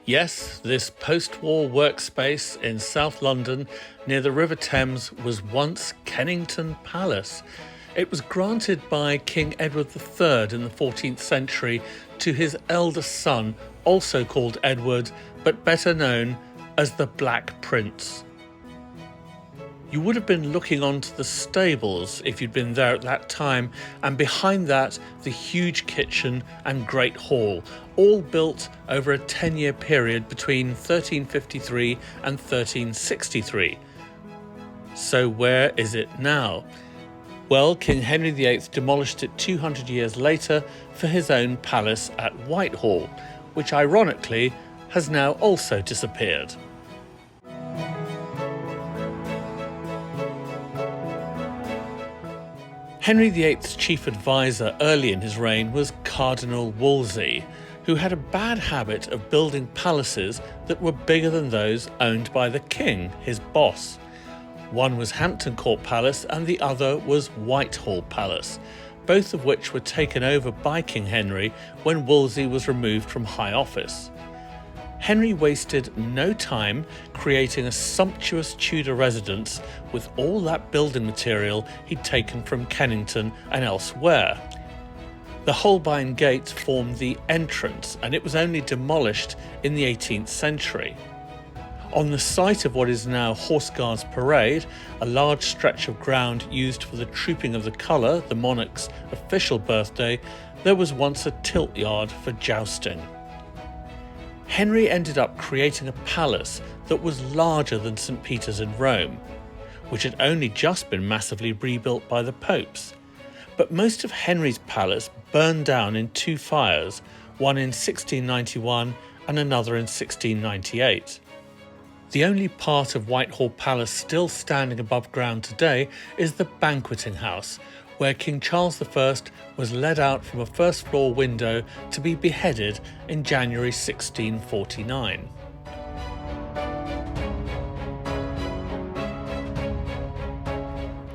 Yes, this post-war workspace in South London near the River Thames was once Kennington Palace. It was granted by King Edward III in the 14th century to his eldest son, also called Edward, but better known as the Black Prince. You would have been looking onto the stables if you'd been there at that time, and behind that the huge kitchen and great hall, all built over a 10-year period between 1353 and 1363. So where is it now? Well, King Henry VIII demolished it 200 years later for his own palace at Whitehall, which ironically has now also disappeared. Henry VIII's chief advisor early in his reign was Cardinal Wolsey, who had a bad habit of building palaces that were bigger than those owned by the king, his boss. One was Hampton Court Palace and the other was Whitehall Palace, both of which were taken over by King Henry when Wolsey was removed from high office. Henry wasted no time creating a sumptuous Tudor residence with all that building material he'd taken from Kennington and elsewhere. The Holbein Gate formed the entrance, and it was only demolished in the 18th century. On the site of what is now Horse Guards Parade, a large stretch of ground used for the trooping of the colour, the monarch's official birthday, there was once a tilt yard for jousting. Henry ended up creating a palace that was larger than St. Peter's in Rome, which had only just been massively rebuilt by the popes. But most of Henry's palace burned down in two fires, one in 1691 and another in 1698. The only part of Whitehall Palace still standing above ground today is the banqueting house, where King Charles I was led out from a first-floor window to be beheaded in January 1649.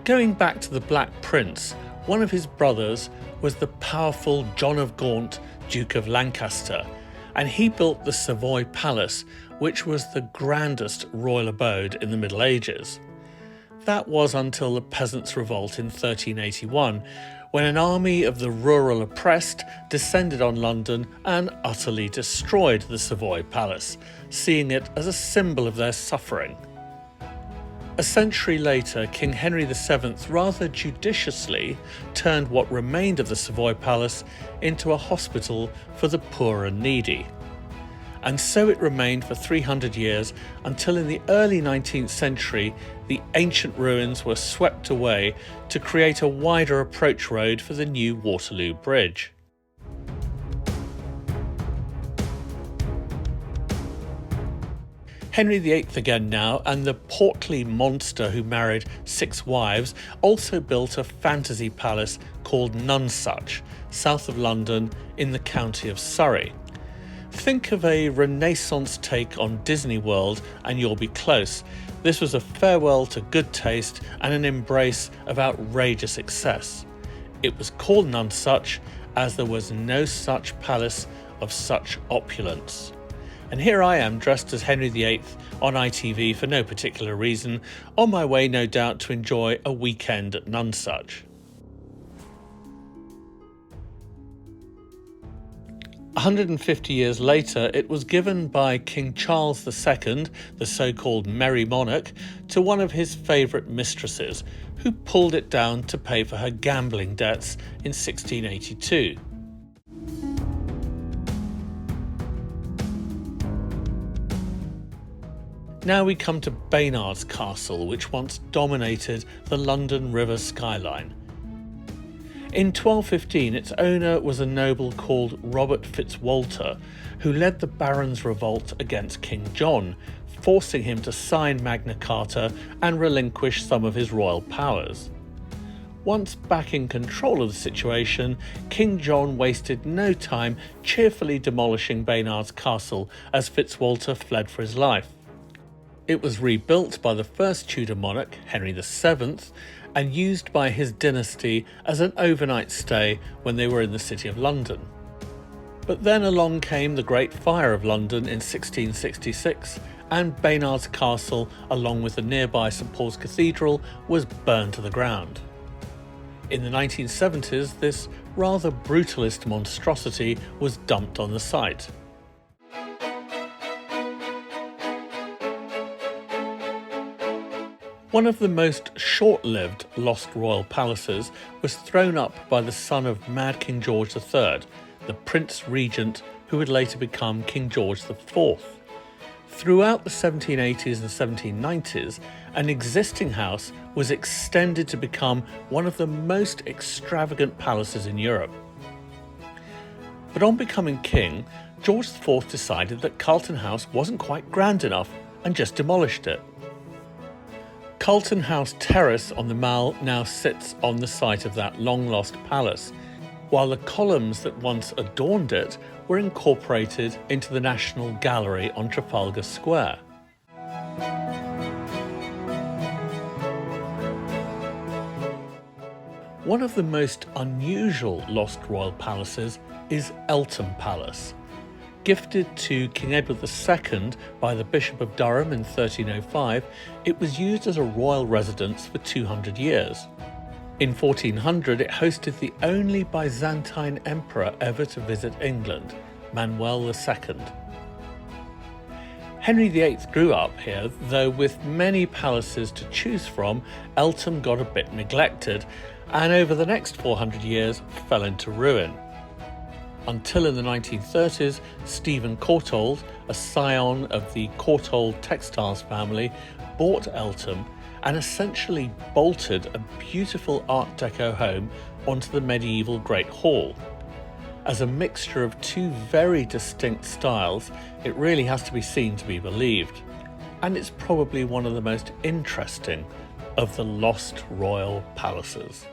Going back to the Black Prince, one of his brothers was the powerful John of Gaunt, Duke of Lancaster, and he built the Savoy Palace, which was the grandest royal abode in the Middle Ages. That was until the Peasants' Revolt in 1381, when an army of the rural oppressed descended on London and utterly destroyed the Savoy Palace, seeing it as a symbol of their suffering. A century later, King Henry VII rather judiciously turned what remained of the Savoy Palace into a hospital for the poor and needy. And so it remained for 300 years until in the early 19th century the ancient ruins were swept away to create a wider approach road for the new Waterloo Bridge. Henry VIII again now, and the portly monster who married 6 wives also built a fantasy palace called Nonsuch, south of London in the county of Surrey. Think of a Renaissance take on Disney World and you'll be close. This was a farewell to good taste and an embrace of outrageous excess. It was called Nonsuch as there was no such palace of such opulence. And here I am dressed as Henry VIII on ITV for no particular reason, on my way no doubt to enjoy a weekend at Nonsuch. 150 years later, it was given by King Charles II, the so-called Merry Monarch, to one of his favourite mistresses, who pulled it down to pay for her gambling debts in 1682. Now we come to Baynards Castle, which once dominated the London River skyline. In 1215, its owner was a noble called Robert Fitzwalter, who led the Barons' Revolt against King John, forcing him to sign Magna Carta and relinquish some of his royal powers. Once back in control of the situation, King John wasted no time cheerfully demolishing Baynards Castle as Fitzwalter fled for his life. It was rebuilt by the first Tudor monarch, Henry VII, and used by his dynasty as an overnight stay when they were in the City of London. But then along came the Great Fire of London in 1666, and Baynards Castle, along with the nearby St Paul's Cathedral, was burned to the ground. In the 1970s, this rather brutalist monstrosity was dumped on the site. One of the most short-lived lost royal palaces was thrown up by the son of Mad King George III, the Prince Regent who would later become King George IV. Throughout the 1780s and 1790s, an existing house was extended to become one of the most extravagant palaces in Europe. But on becoming king, George IV decided that Carlton House wasn't quite grand enough and just demolished it. Carlton House Terrace on the Mall now sits on the site of that long-lost palace, while the columns that once adorned it were incorporated into the National Gallery on Trafalgar Square. One of the most unusual lost royal palaces is Eltham Palace. Gifted to King Edward II by the Bishop of Durham in 1305, it was used as a royal residence for 200 years. In 1400, it hosted the only Byzantine emperor ever to visit England, Manuel II. Henry VIII grew up here, though with many palaces to choose from, Eltham got a bit neglected, and over the next 400 years fell into ruin. Until in the 1930s, Stephen Courtauld, a scion of the Courtauld textiles family, bought Eltham and essentially bolted a beautiful Art Deco home onto the medieval Great Hall. As a mixture of two very distinct styles, it really has to be seen to be believed, and it's probably one of the most interesting of the lost royal palaces.